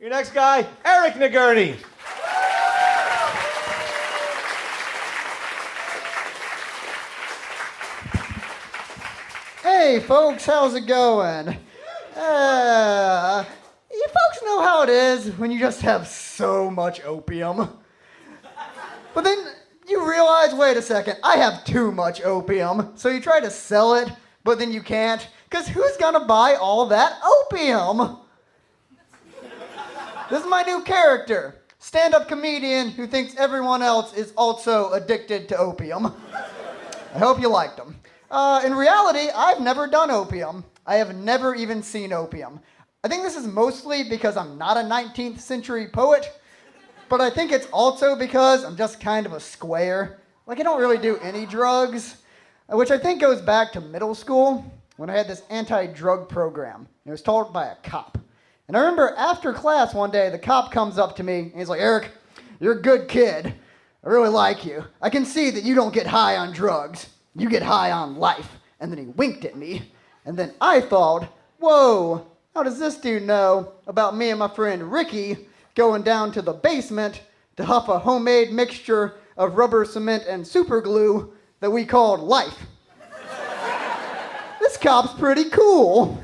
Your next guy, Eric Nagurney. Hey folks, how's it going? You folks know how it is when you just have so much opium. But then you realize, wait a second, I have too much opium. So you try to sell it, but then you can't, because who's gonna buy all that opium? This is my new character, stand-up comedian who thinks everyone else is also addicted to opium. I hope you liked him. In reality, I've never done opium. I have never even seen opium. I think this is mostly because I'm not a 19th century poet, but I think it's also because I'm just kind of a square. Like, I don't really do any drugs, which I think goes back to middle school when I had this anti-drug program. It was taught by a cop. And I remember after class one day, the cop comes up to me and he's like, "Eric, you're a good kid. I really like you. I can see that you don't get high on drugs. You get high on life." And then he winked at me. And then I thought, whoa, how does this dude know about me and my friend Ricky going down to the basement to huff a homemade mixture of rubber cement and super glue that we called life? This cop's pretty cool.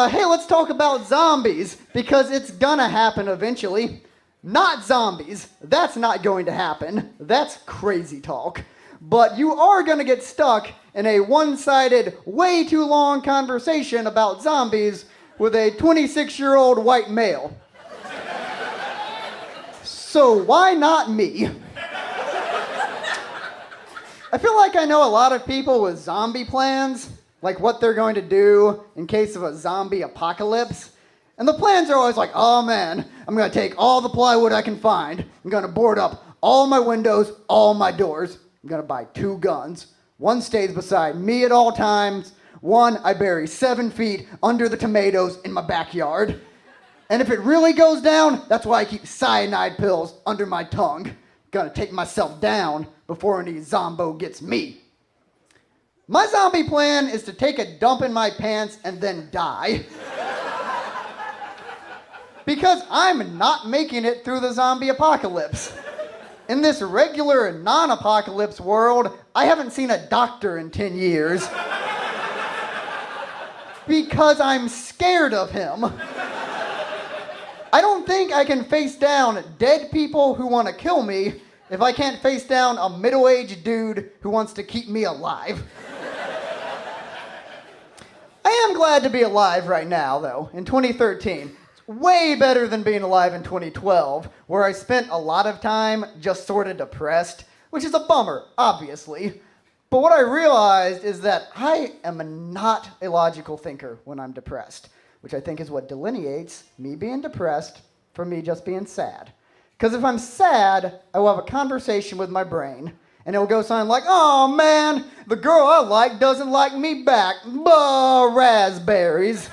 Hey, let's talk about zombies, because it's gonna happen eventually. Not zombies. That's not going to happen. That's crazy talk. But you are going to get stuck in a one-sided, way too long conversation about zombies with a 26-year-old white male. So why not me? I feel like I know a lot of people with zombie plans, like what they're going to do in case of a zombie apocalypse. And the plans are always like, oh man, I'm going to take all the plywood I can find. I'm going to board up all my windows, all my doors. I'm going to buy 2 guns. One stays beside me at all times. One I bury 7 feet under the tomatoes in my backyard. And if it really goes down, that's why I keep cyanide pills under my tongue. Gonna take myself down before any zombo gets me. My zombie plan is to take a dump in my pants and then die. Because I'm not making it through the zombie apocalypse. In this regular non-apocalypse world, I haven't seen a doctor in 10 years. Because I'm scared of him. I don't think I can face down dead people who want to kill me if I can't face down a middle-aged dude who wants to keep me alive. I am glad to be alive right now, though, in 2013. Way better than being alive in 2012, where I spent a lot of time just sort of depressed, which is a bummer, obviously. But what I realized is that I am not a logical thinker when I'm depressed, which I think is what delineates me being depressed from me just being sad. Because if I'm sad, I will have a conversation with my brain, and it will go something like, "Oh man, the girl I like doesn't like me back. Bah, raspberries."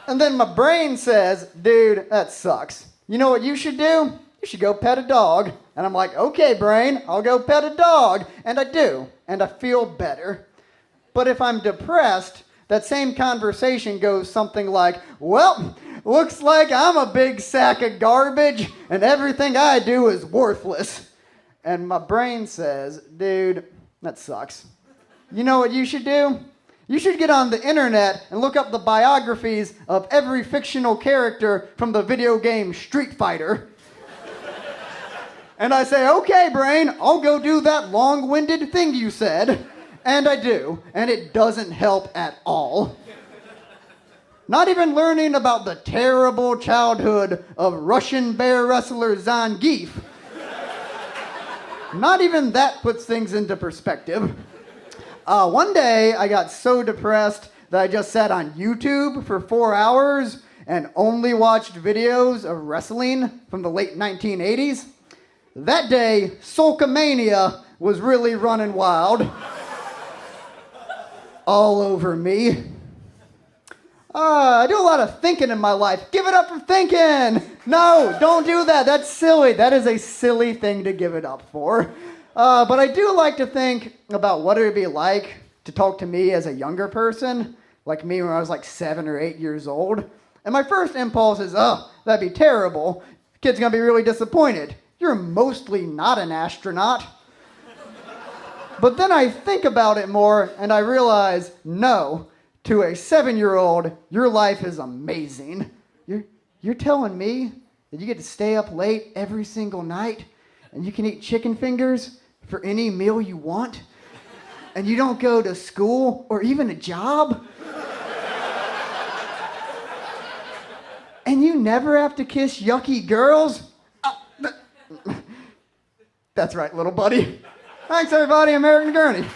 And then my brain says, "Dude, that sucks. You know what you should do? You should go pet a dog." And I'm like, "Okay, brain, I'll go pet a dog." And I do, and I feel better. But if I'm depressed, that same conversation goes something like, "Well, looks like I'm a big sack of garbage, and everything I do is worthless." And my brain says, "Dude, that sucks. You know what you should do? You should get on the internet and look up the biographies of every fictional character from the video game Street Fighter." And I say, "Okay, brain, I'll go do that long-winded thing you said." And I do, and it doesn't help at all. Not even learning about the terrible childhood of Russian bear wrestler Zangief. Not even that puts things into perspective. One day, I got so depressed that I just sat on YouTube for 4 hours and only watched videos of wrestling from the late 1980s. That day, Sulkamania was really running wild. All over me. I do a lot of thinking in my life. Give it up for thinking. No, don't do that. That's silly. That is a silly thing to give it up for. But I do like to think about what it would be like to talk to me as a younger person, like me when I was like 7 or 8 years old. And my first impulse is, oh, that'd be terrible. Kid's gonna be really disappointed. You're mostly not an astronaut. But then I think about it more and I realize, no, to a 7-year-old, your life is amazing. You're telling me that you get to stay up late every single night and you can eat chicken fingers for any meal you want? And you don't go to school or even a job? And you never have to kiss yucky girls? That's right, little buddy. Thanks, everybody. I'm Eric Nagurney.